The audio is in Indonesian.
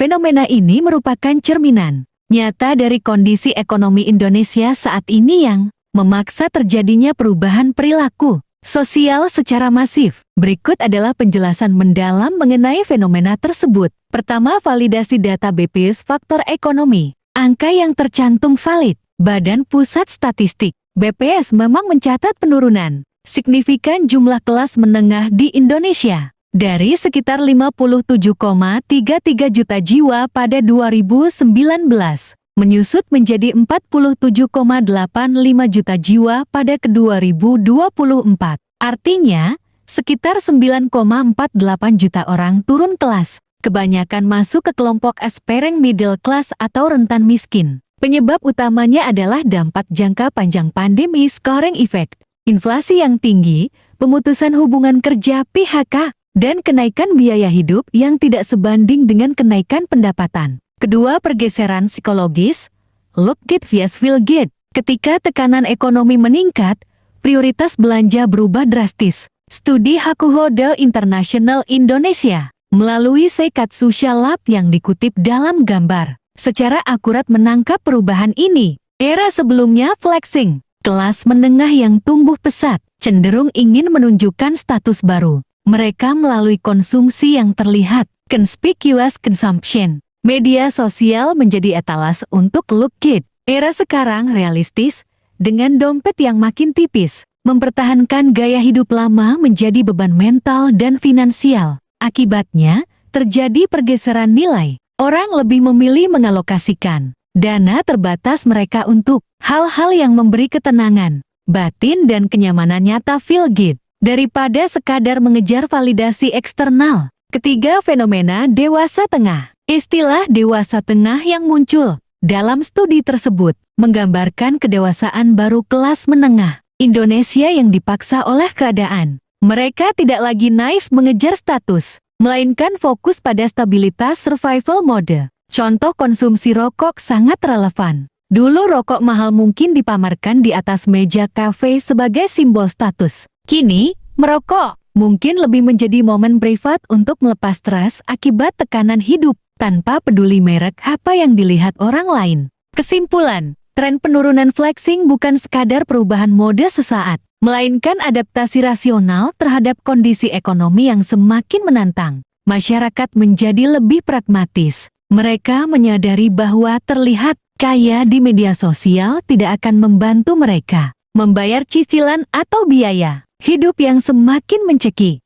Fenomena ini merupakan cerminan nyata dari kondisi ekonomi Indonesia saat ini yang memaksa terjadinya perubahan perilaku sosial secara masif. Berikut adalah penjelasan mendalam mengenai fenomena tersebut. Pertama, validasi data BPS faktor ekonomi. Angka yang tercantum valid. Badan Pusat Statistik (BPS) memang mencatat penurunan signifikan jumlah kelas menengah di Indonesia dari sekitar 57,33 juta jiwa pada 2019 menyusut menjadi 47,85 juta jiwa pada ke 2024. Artinya, sekitar 9,48 juta orang turun kelas, kebanyakan masuk ke kelompok aspiring middle class atau rentan miskin. Penyebab utamanya adalah dampak jangka panjang pandemi scoring effect, inflasi yang tinggi, pemutusan hubungan kerja PHK, dan kenaikan biaya hidup yang tidak sebanding dengan kenaikan pendapatan. Kedua, pergeseran psikologis, look good vs feel good. Ketika tekanan ekonomi meningkat, prioritas belanja berubah drastis. Studi Hakuhodo International Indonesia melalui Seikatsusha Lab yang dikutip dalam gambar secara akurat menangkap perubahan ini. Era sebelumnya flexing, kelas menengah yang tumbuh pesat, cenderung ingin menunjukkan status baru. Mereka melalui konsumsi yang terlihat, conspicuous consumption. Media sosial menjadi etalas untuk look good. Era sekarang realistis, dengan dompet yang makin tipis. Mempertahankan gaya hidup lama menjadi beban mental dan finansial. Akibatnya, terjadi pergeseran nilai. Orang lebih memilih mengalokasikan dana terbatas mereka untuk hal-hal yang memberi ketenangan, batin dan kenyamanan nyata feel good, daripada sekadar mengejar validasi eksternal. Ketiga, fenomena dewasa tengah. Istilah dewasa tengah yang muncul dalam studi tersebut menggambarkan kedewasaan baru kelas menengah Indonesia yang dipaksa oleh keadaan. Mereka tidak lagi naif mengejar status, melainkan fokus pada stabilitas survival mode. Contoh konsumsi rokok sangat relevan. Dulu rokok mahal mungkin dipamerkan di atas meja kafe sebagai simbol status. Kini, merokok mungkin lebih menjadi momen privat untuk melepas stres akibat tekanan hidup, tanpa peduli merek apa yang dilihat orang lain. Kesimpulan, tren penurunan flexing bukan sekadar perubahan mode sesaat, melainkan adaptasi rasional terhadap kondisi ekonomi yang semakin menantang. Masyarakat menjadi lebih pragmatis. Mereka menyadari bahwa terlihat kaya di media sosial tidak akan membantu mereka membayar cicilan atau biaya hidup yang semakin mencekik.